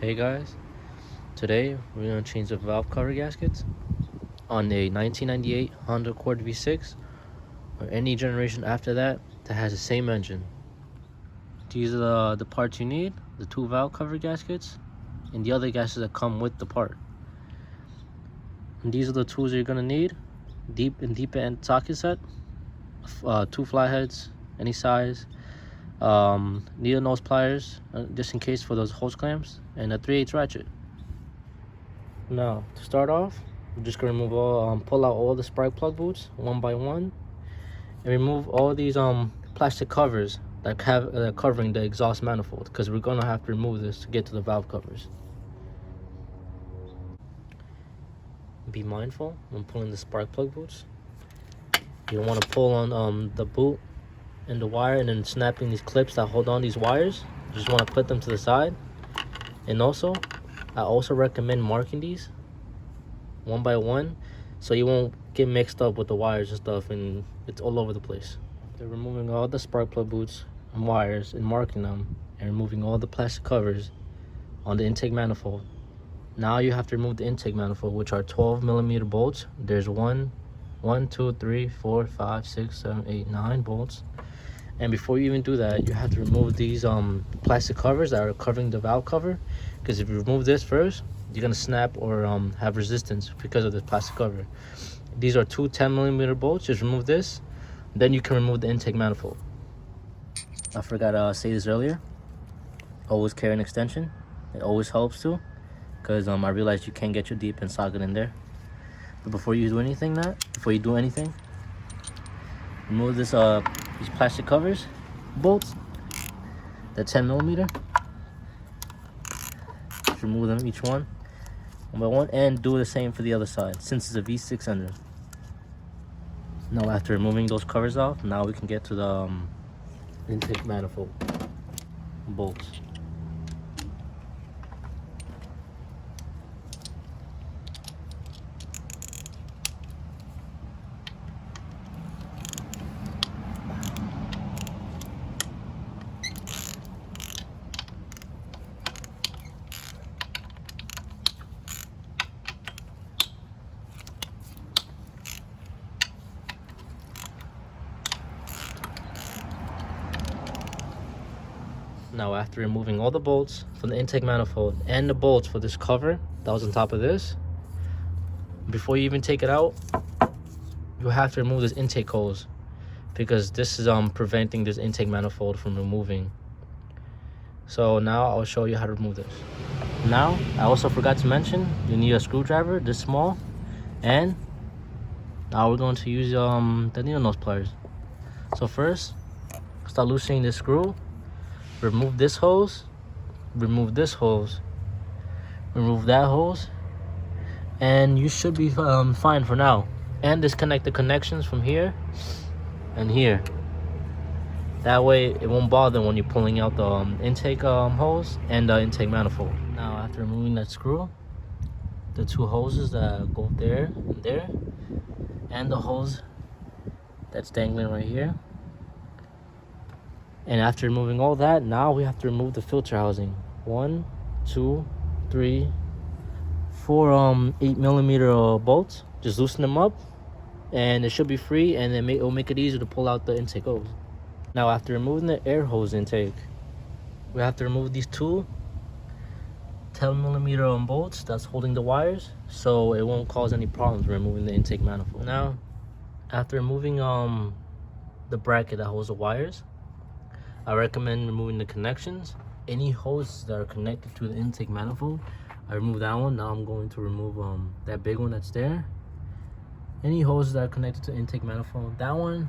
Hey guys, today we're going to change the valve cover gaskets on a 1998 Honda Accord V6 or any generation after that that has the same engine. These are the parts you need, the two valve cover gaskets and the other gaskets that come with the part. And these are the tools you're going to need: deep end socket set, two flatheads, any size, needle nose pliers just in case for those hose clamps, and a 3/8 ratchet. Now to start off, we're just gonna remove all, pull out all the spark plug boots one by one, and remove all these plastic covers that have covering the exhaust manifold, because we're gonna have to remove this to get to the valve covers. Be mindful when pulling the spark plug boots. You don't want to pull on the boot and the wire and then snapping these clips that hold on these wires. You just want to put them to the side. And also, I also recommend marking these one by one so you won't get mixed up with the wires and stuff and it's all over the place. They're removing all the spark plug boots and wires and marking them and removing all the plastic covers on the intake manifold. Now you have to remove the intake manifold, which are 12mm bolts. There's 1, 2, 3, 4, 5, 6, 7, 8, 9 bolts. And before you even do that, you have to remove these plastic covers that are covering the valve cover, because if you remove this first, you're gonna snap or have resistance because of this plastic cover. These are two 10mm bolts. Just remove this, then you can remove the intake manifold. I forgot to say this earlier. Always carry an extension. It always helps too, because I realized you can't get your deep end socket in there. But before you do anything, remove this these plastic covers, bolts, the 10mm. Just remove them each one by one, and do the same for the other side since it's a V6 engine. Now after removing those covers off, now we can get to the intake manifold bolts. Now after removing all the bolts from the intake manifold and the bolts for this cover that was on top of this, before you even take it out, you have to remove this intake hose, because this is preventing this intake manifold from removing. So now I'll show you how to remove this. Now I also forgot to mention, you need a screwdriver this small, and now we're going to use the needle nose pliers. So first, start loosening this screw. Remove this hose, remove this hose, remove that hose, and you should be fine for now. And disconnect the connections from here and here. That way it won't bother when you're pulling out the intake hose and the intake manifold. Now after removing that screw, the two hoses that go there and there, and the hose that's dangling right here. And after removing all that, now we have to remove the filter housing. 1, 2, 3, 4 8mm bolts. Just loosen them up and it should be free, and it'll make it easier to pull out the intake hose. Now after removing the air hose intake, we have to remove these two 10mm bolts that's holding the wires, so it won't cause any problems removing the intake manifold. Now after removing the bracket that holds the wires, I recommend removing the connections. Any hoses that are connected to the intake manifold, I removed that one. Now I'm going to remove that big one that's there. Any hoses that are connected to the intake manifold, that one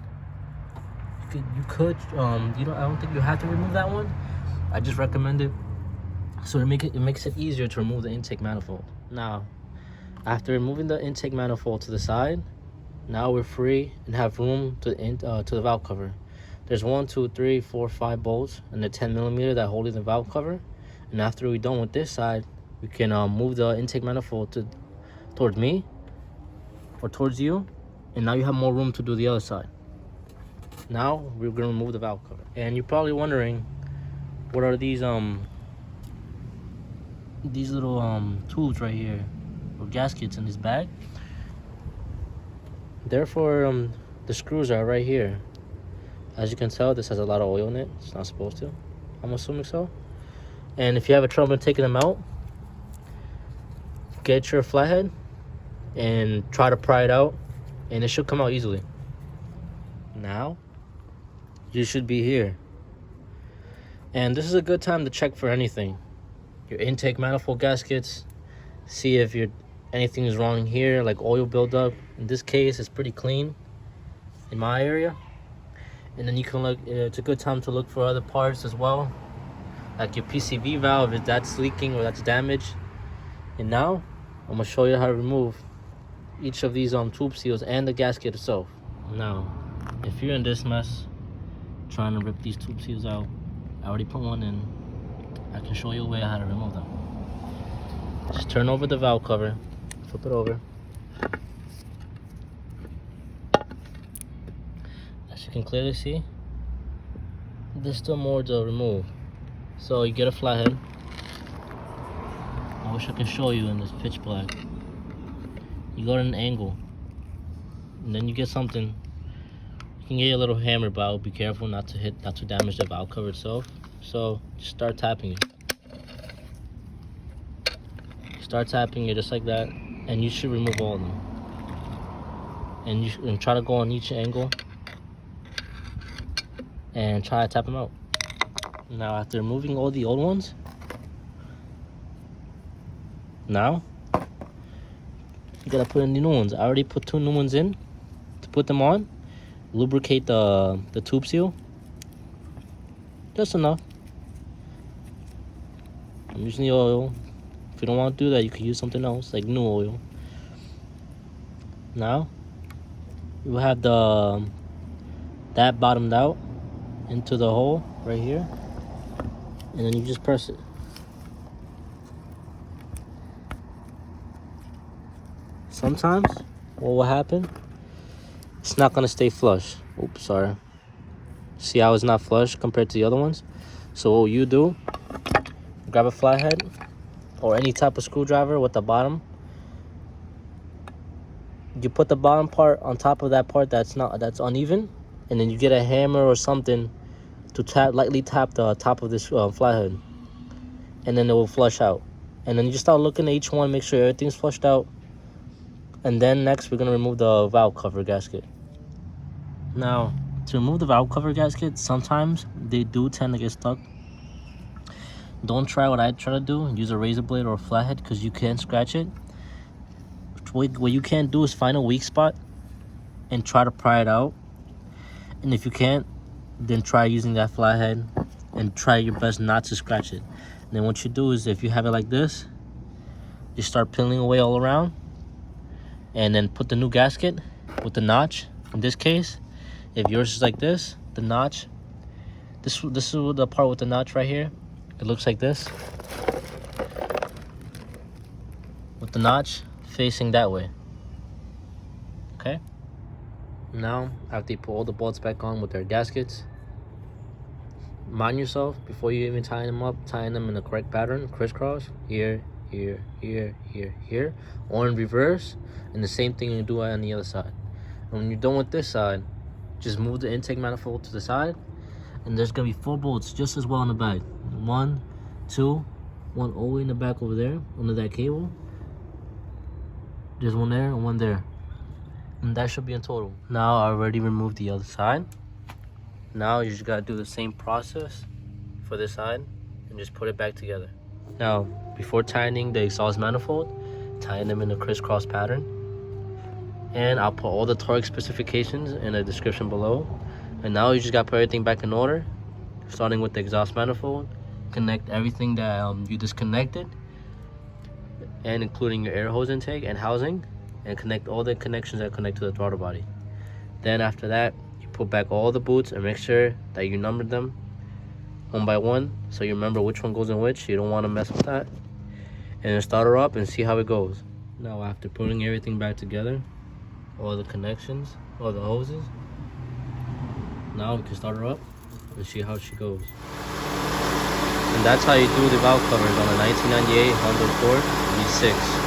you could I don't think you have to remove that one. I just recommend it so it makes it easier to remove the intake manifold. Now after removing the intake manifold to the side, now we're free and have room to the valve cover. There's 1, 2, 3, 4, 5 bolts and the 10mm that holding the valve cover. And after we're done with this side, we can move the intake manifold towards me or towards you, and now you have more room to do the other side. Now we're gonna remove the valve cover. And you're probably wondering, what are these these little tubes right here, or gaskets in this bag. Therefore, the screws are right here. As you can tell, this has a lot of oil in it. It's not supposed to. I'm assuming so. And if you have a trouble taking them out, get your flathead and try to pry it out, and it should come out easily. Now, you should be here. And this is a good time to check for anything. Your intake manifold gaskets, see if anything is wrong here, like oil buildup. In this case, it's pretty clean in my area. And then you can look, it's a good time to look for other parts as well, like your PCV valve, if that's leaking or that's damaged. And now, I'm gonna show you how to remove each of these tube seals and the gasket itself. Now, if you're in this mess, trying to rip these tube seals out, I already put one in. I can show you a way how to remove them. Just turn over the valve cover, flip it over. As you can clearly see, there's still more to remove. So you get a flathead. I wish I could show you in this pitch black. You go to an angle, and then you get something. You can get a little hammer, but be careful not to damage the valve cover itself. So just start tapping it. Start tapping it just like that, and you should remove all of them. And try to go on each angle and try to tap them out. Now, after removing all the old ones, now you gotta put in the new ones. I already put 2 new ones in. To put them on, lubricate the tube seal, just enough. I'm using the oil. If you don't want to do that, you can use something else like new oil. Now you have that bottomed out into the hole right here, and then you just press it. Sometimes what will happen, it's not gonna stay flush. Oops, sorry. See how it's not flush compared to the other ones? So what you do, grab a flathead or any type of screwdriver with the bottom. You put the bottom part on top of that part that's uneven, and then you get a hammer or something to lightly tap the top of this flathead, and then it will flush out. And then you just start looking at each one, make sure everything's flushed out. And then next, we're gonna remove the valve cover gasket. Now, to remove the valve cover gasket, sometimes they do tend to get stuck. Don't try what I try to do, use a razor blade or a flathead, because you can scratch it. What you can do is find a weak spot and try to pry it out. And if you can't, then try using that flathead and try your best not to scratch it. And then what you do is, if you have it like this, you start peeling away all around, and then put the new gasket with the notch. In this case, if yours is like this, the notch, this is the part with the notch right here. It looks like this, with the notch facing that way. Okay? Now, after you put all the bolts back on with their gaskets, mind yourself, before you even tying them up, tying them in the correct pattern, crisscross, here, here, here, here, here, or in reverse, and the same thing you do on the other side. And when you're done with this side, just move the intake manifold to the side, and there's gonna be 4 bolts just as well in the back. 1, 2, 1 all the way in the back over there under that cable. There's 1 there and 1 there, and that should be in total. Now I already removed the other side. Now you just gotta do the same process for this side and just put it back together. Now, before tightening the exhaust manifold, tighten them in a crisscross pattern. And I'll put all the torque specifications in the description below. And now you just gotta put everything back in order, starting with the exhaust manifold. Connect everything that you disconnected, and including your air hose intake and housing, and connect all the connections that connect to the throttle body. Then after that, you put back all the boots and make sure that you numbered them 1 by 1, so you remember which one goes in which. You don't want to mess with that. And then start her up and see how it goes. Now, after putting everything back together, all the connections, all the hoses, now we can start her up and see how she goes. And that's how you do the valve covers on a 1998 Honda Accord V6.